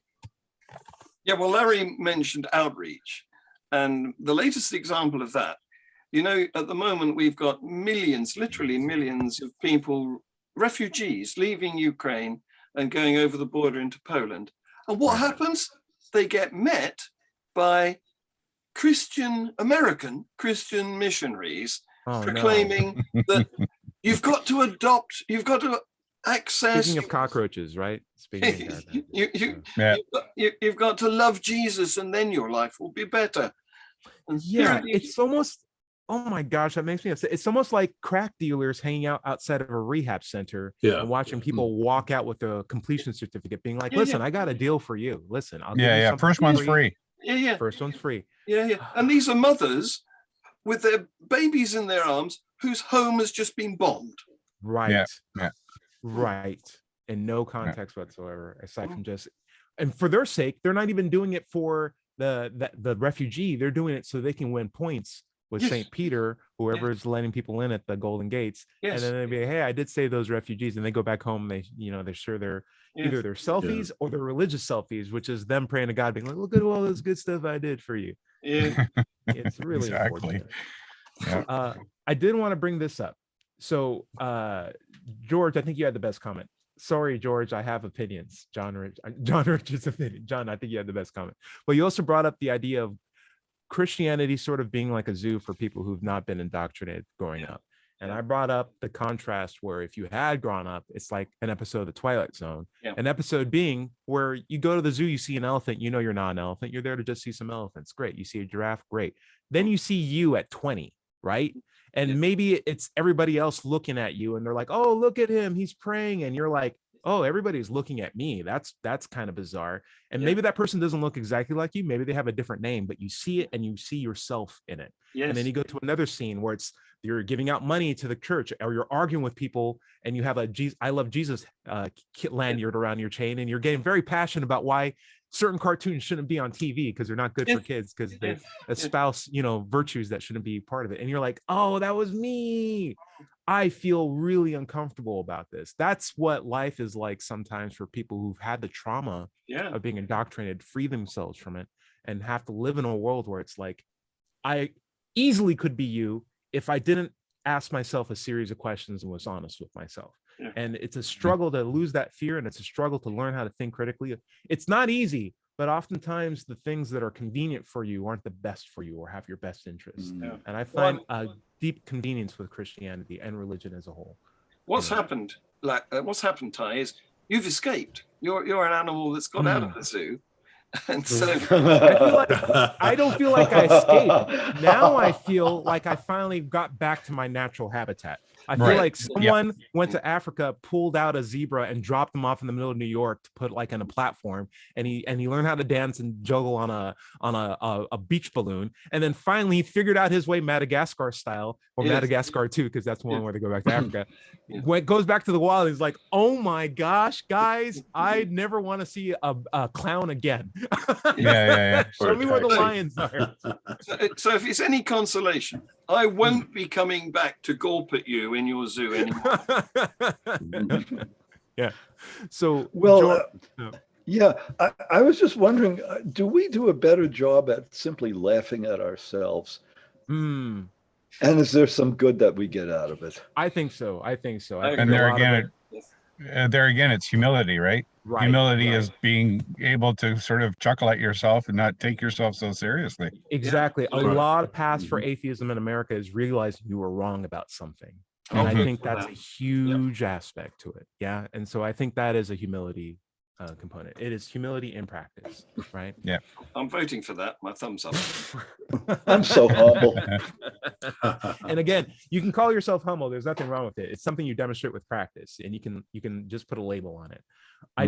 Yeah, well, Larry mentioned outreach, and the latest example of that, at the moment we've got millions, literally millions of people, refugees leaving Ukraine and going over the border into Poland. And what happens? They get met by American Christian missionaries proclaiming that you've got to access. Speaking of cockroaches, right? Speaking of you've got to love Jesus, and then your life will be better. And it's almost, oh my gosh, that makes me upset. It's almost like crack dealers hanging out outside of a rehab center and watching people walk out with a completion certificate, being like, listen, I got a deal for you. Listen, I'll give you first one's free. First one's free. And these are mothers with their babies in their arms whose home has just been bombed. Right. And no context whatsoever, aside from just, and for their sake, they're not even doing it for the refugee. They're doing it so they can win points with St. Peter, whoever is letting people in at the Golden Gates. And then they'd be, hey, I did save those refugees. And they go back home, they share their either their selfies or their religious selfies, which is them praying to God, being like, look at all this good stuff I did for you. It's really important. I did want to bring this up. So George, I think you had the best comment. Sorry, George, I have opinions. John Richard's opinion. John, I think you had the best comment. But you also brought up the idea of Christianity sort of being like a zoo for people who've not been indoctrinated growing up. And I brought up the contrast where if you had grown up, it's like an episode of The Twilight Zone. An episode being where you go to the zoo, you see an elephant, you're not an elephant. You're there to just see some elephants. Great. You see a giraffe. Great. Then you see you at 20, right? And maybe it's everybody else looking at you and they're like, oh, look at him. He's praying. And you're like, oh, everybody's looking at me. That's kind of bizarre. And maybe that person doesn't look exactly like you. Maybe they have a different name, but you see it and you see yourself in it. And then you go to another scene where you're giving out money to the church, or you're arguing with people and you have a I love Jesus lanyard around your chain, and you're getting very passionate about why certain cartoons shouldn't be on TV because they're not good for kids, because they espouse, virtues that shouldn't be part of it. And you're like, oh, that was me. I feel really uncomfortable about this. That's what life is like sometimes for people who've had the trauma of being indoctrinated, free themselves from it, and have to live in a world where it's like, I easily could be you if I didn't ask myself a series of questions and was honest with myself. Yeah. And it's a struggle to lose that fear, and it's a struggle to learn how to think critically. It's not easy, but oftentimes the things that are convenient for you aren't the best for you or have your best interests. Yeah. And I find a deep convenience with Christianity and religion as a whole. What's happened, Ty, is you've escaped. You're an animal that's got out of the zoo. And so I don't feel like I escaped. Now I feel like I finally got back to my natural habitat. I feel like someone went to Africa, pulled out a zebra and dropped him off in the middle of New York to put like on a platform, and he learned how to dance and juggle on a beach balloon, and then finally he figured out his way Madagascar style, or Madagascar too, because that's one way to go back to Africa. When it goes back to the wild, he's like, oh my gosh, guys, I never want to see a clown again. Show me where the lions are. So if it's any consolation, I won't be coming back to gawp at you in your zoo anymore. Yeah. So, well, I was just wondering, do we do a better job at simply laughing at ourselves? And is there some good that we get out of it? I think so. And there again, it's humility, right? Humility is being able to sort of chuckle at yourself and not take yourself so seriously. Exactly. A lot of paths for atheism in America is realizing you were wrong about something. And I think that's a huge aspect to it. Yeah. And so I think that is a humility component. It is humility in practice, right? Yeah. I'm voting for that. My thumbs up. I'm so humble. And again, you can call yourself humble. There's nothing wrong with it. It's something you demonstrate with practice, and you can just put a label on it. I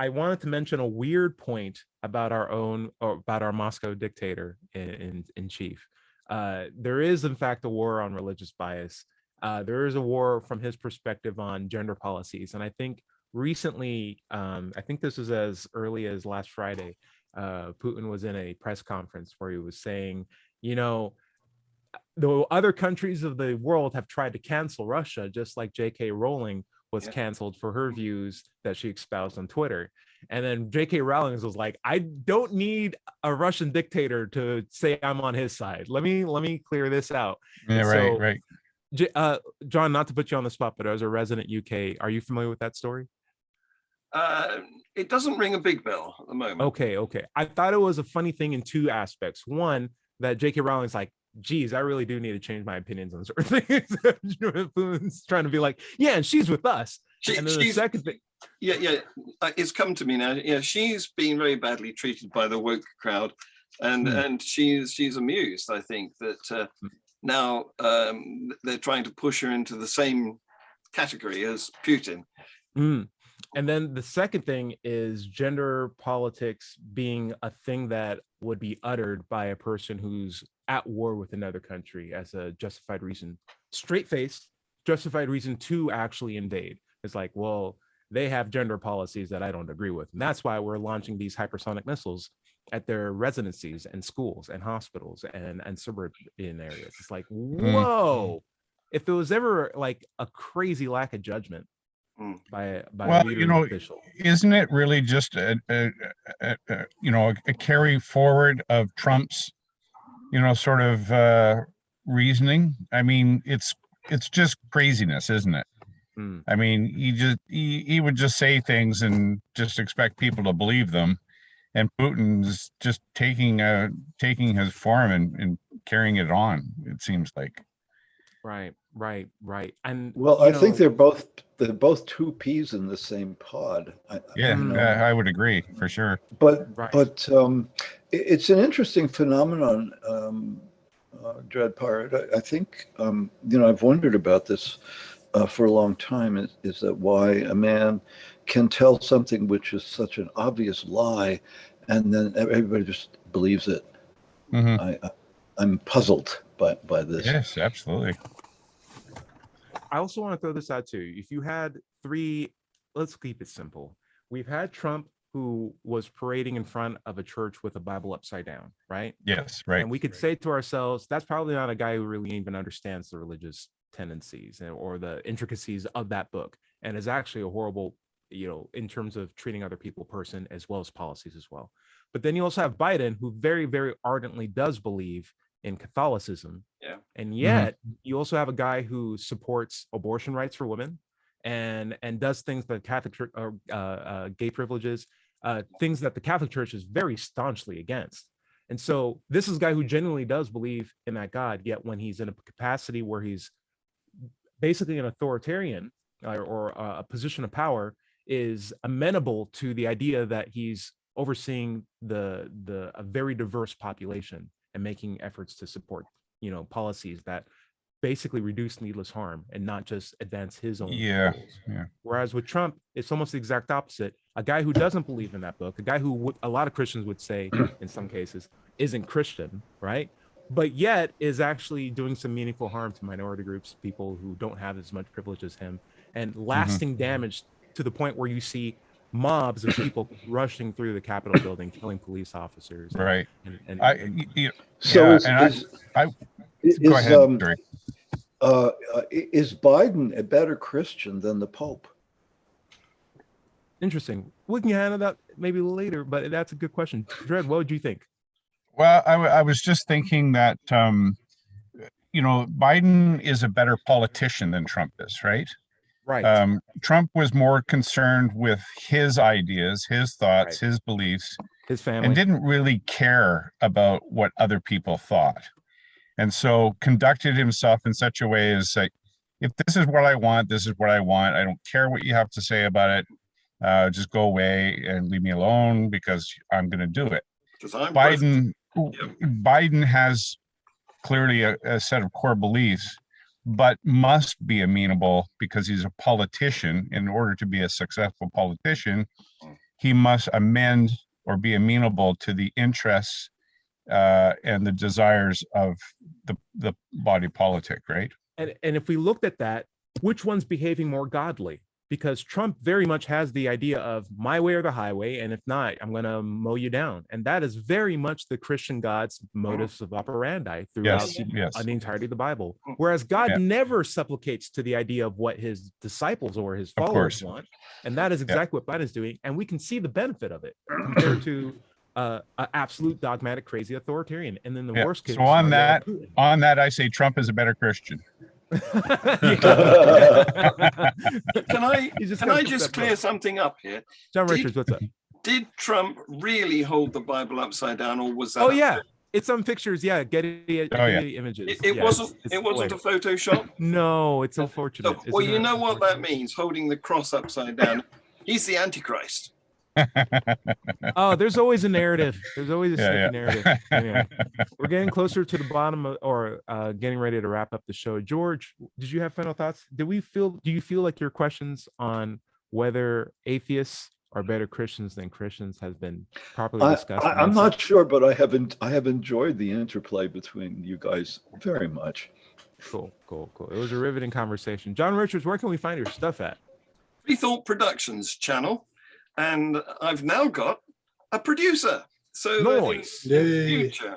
wanted to mention a weird point about our Moscow dictator in chief. There is in fact a war on religious bias. There is a war from his perspective on gender policies, and I think recently, I think this was as early as last Friday, Putin was in a press conference where he was saying, the other countries of the world have tried to cancel Russia, just like J.K. Rowling was canceled for her views that she espoused on Twitter. And then J.K. Rowling was like, I don't need a Russian dictator to say I'm on his side. Let me clear this out. Yeah, right. John, not to put you on the spot, but as a resident UK, are you familiar with that story? It doesn't ring a big bell at the moment. Okay. I thought it was a funny thing in two aspects. One, that J.K. Rowling's like, geez, I really do need to change my opinions on certain things. Putin's trying to be like, yeah, and she's with us. And then the second thing. It's come to me now. Yeah, she's been very badly treated by the woke crowd, and she's amused, I think, that now they're trying to push her into the same category as Putin. And then the second thing is gender politics being a thing that would be uttered by a person who's at war with another country as a justified reason, straight-faced justified reason to actually invade. It's like, well, they have gender policies that I don't agree with. And that's why we're launching these hypersonic missiles at their residencies and schools and hospitals and suburban areas. It's like, whoa, if there was ever like a crazy lack of judgment by official. Isn't it really just a carry forward of Trump's sort of reasoning? I mean, it's just craziness, isn't it? I mean, he would just say things and just expect people to believe them, and Putin's just taking his form and carrying it on, it seems like. Right. And well, I think they're both two peas in the same pod. I would agree for sure. But it's an interesting phenomenon, Dread Pirate. I think I've wondered about this for a long time. Is that why a man can tell something which is such an obvious lie, and then everybody just believes it? I'm puzzled by this. Yes, absolutely. I also want to throw this out too. If you had let's keep it simple. We've had Trump, who was parading in front of a church with a Bible upside down, right? Yes, right. And we could say to ourselves, that's probably not a guy who really even understands the religious tendencies or the intricacies of that book, and is actually a horrible, in terms of treating other people person as well as policies as well. But then you also have Biden, who very, very ardently does believe in Catholicism. Yeah. And yet you also have a guy who supports abortion rights for women and does things that Catholic Church, gay privileges, things that the Catholic Church is very staunchly against. And so this is a guy who genuinely does believe in that God, yet when he's in a capacity where he's basically an authoritarian or a position of power, is amenable to the idea that he's overseeing a very diverse population and making efforts to support, policies that basically reduce needless harm and not just advance his own goals. Whereas with Trump, it's almost the exact opposite. A guy who doesn't believe in that book, a guy who a lot of Christians would say in some cases isn't Christian, right? But yet is actually doing some meaningful harm to minority groups, people who don't have as much privilege as him, and lasting damage to the point where you see mobs of people rushing through the Capitol building, killing police officers. Right. Go ahead. Is Biden a better Christian than the Pope? Interesting. We can handle that maybe later, but that's a good question. Dred, what would you think? Well, I was just thinking that, Biden is a better politician than Trump is, right? Right. Trump was more concerned with his ideas, his thoughts, his beliefs, his family, and didn't really care about what other people thought. And so conducted himself in such a way as like, if this is what I want, this is what I want. I don't care what you have to say about it. Just go away and leave me alone because I'm going to do it. Biden has clearly a set of core beliefs, but must be amenable because he's a politician. In order to be a successful politician, he must amend or be amenable to the interests and the desires of the body politic, right? And if we looked at that, which one's behaving more godly? Because Trump very much has the idea of my way or the highway, and if not, I'm going to mow you down. And that is very much the Christian God's modus of operandi throughout the entirety of the Bible. Whereas God never supplicates to the idea of what his disciples or his followers want. And that is exactly what Biden is doing. And we can see the benefit of it compared to an absolute dogmatic, crazy authoritarian. And then the worst case. So on that, I say Trump is a better Christian. Can I just clear something up here? John Richards, what's up? Did Trump really hold the Bible upside down, or was that? Oh yeah, it's some pictures. Yeah, Getty images. It wasn't a Photoshop. No, it's unfortunate. Well, you know what that means? Holding the cross upside down. He's the Antichrist. Oh, there's always a narrative. There's always a sneaky narrative. Anyway, we're getting closer to the bottom or getting ready to wrap up the show. George, did you have final thoughts? Do you feel like your questions on whether atheists are better Christians than Christians has been properly discussed? I'm not sure, but I have enjoyed the interplay between you guys very much. Cool. It was a riveting conversation. John Richards, where can we find your stuff at? Freethought Productions channel. And I've now got a producer. So nice. In the future,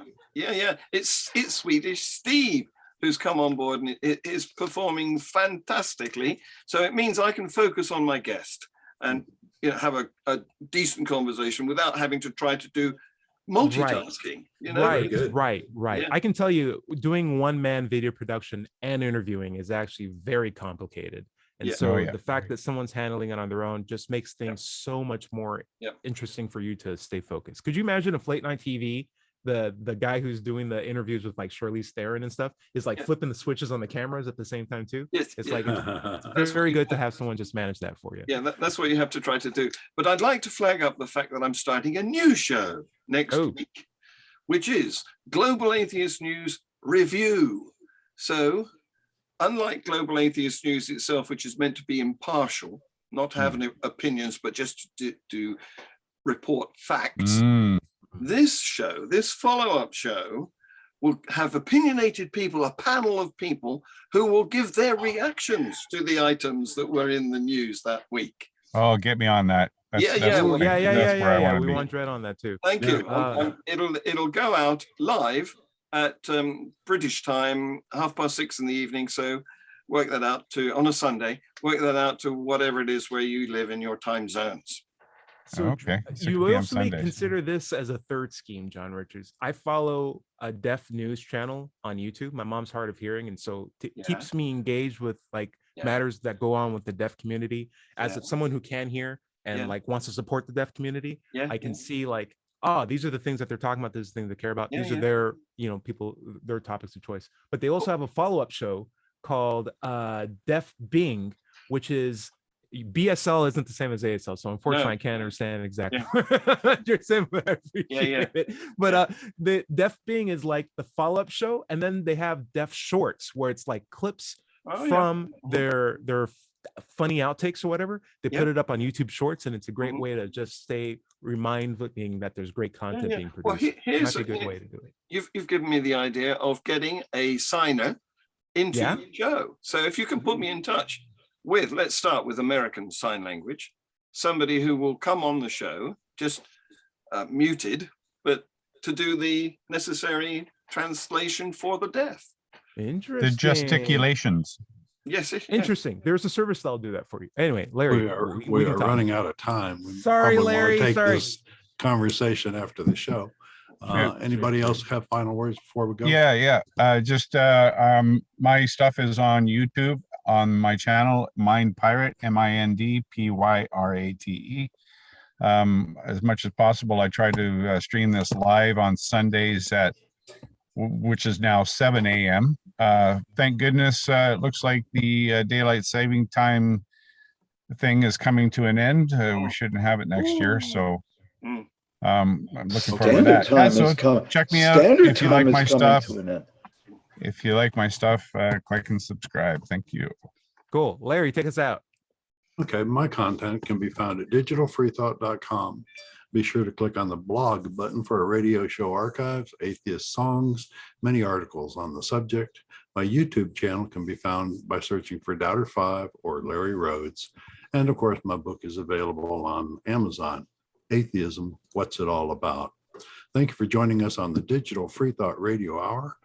it's Swedish Steve who's come on board and it is performing fantastically. So it means I can focus on my guest and have a decent conversation without having to try to do multitasking. Right. Yeah. I can tell you, doing one-man video production and interviewing is actually very complicated. And the fact that someone's handling it on their own just makes things so much more interesting for you to stay focused. Could you imagine if late night TV, the guy who's doing the interviews with like Charlize Theron and stuff is like flipping the switches on the cameras at the same time too? Yes. It's like it's very good to have someone just manage that for you. Yeah, that's what you have to try to do. But I'd like to flag up the fact that I'm starting a new show next week, which is Global Atheist News Review. So unlike Global Atheist News itself, which is meant to be impartial, not have any opinions, but just to report facts, this show, this follow-up show, will have opinionated people, a panel of people who will give their reactions to the items that were in the news that week. Oh, get me on that. We want Dred on that too. Thank you. It'll go out live at British time, 6:30 in the evening. So work that out to, on a Sunday, work that out to whatever it is where you live in your time zones. So Okay. 6 you p.m. also may Sundays. consider this as a third scheme, John Richards. I follow a deaf news channel on YouTube. My mom's hard of hearing, and so it keeps me engaged with like matters that go on with the deaf community. As someone who can hear and like wants to support the deaf community, I can see like, oh, these are the things that they're talking about. These are the things they care about. These are their, people, their topics of choice. But they also have a follow-up show called Deaf Bing, which is BSL isn't the same as ASL, so unfortunately I can't understand exactly what you're saying, but I appreciate it. But the Deaf Bing is like the follow-up show, and then they have Deaf Shorts where it's like clips from their funny outtakes or whatever. They put it up on YouTube Shorts, and it's a great way to just stay reminding that there's great content being produced. Well, here's a good way to do it. You've given me the idea of getting a signer into your show. So if you can put me in touch with, let's start with American Sign Language, somebody who will come on the show, just muted, but to do the necessary translation for the deaf. Interesting. The gesticulations. Yes. Interesting. There's a service that'll do that for you. Anyway, Larry, we are running out of time. We Sorry, Larry. Take this conversation after the show. Anybody else have final words before we go? My stuff is on YouTube on my channel, Mind Pirate, MINDPYRATE. As much as possible, I try to stream this live on Sundays which is now 7 a.m. Thank goodness, it looks like the daylight saving time thing is coming to an end. We shouldn't have it next year, so I'm looking forward to that. Check me out if you like my stuff. If you like my stuff, click and subscribe. Thank you. Cool. Larry, take us out. Okay, my content can be found at digitalfreethought.com. Be sure to click on the blog button for a radio show archives, atheist songs, many articles on the subject. My YouTube channel can be found by searching for Doubter 5 or Larry Rhodes. And of course, my book is available on Amazon, Atheism, What's It All About? Thank you for joining us on the Digital Freethought Radio Hour.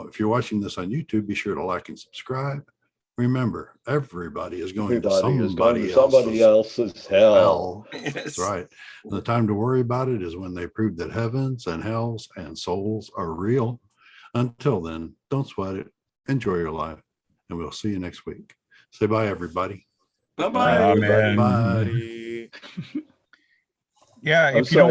If you're watching this on YouTube, be sure to like and subscribe. Remember, everybody is going to somebody else's hell. That's right. And the time to worry about it is when they prove that heavens and hells and souls are real. Until then, don't sweat it. Enjoy your life. And we'll see you next week. Say bye, everybody. Bye-bye. Amen. Bye. Yeah, if you don't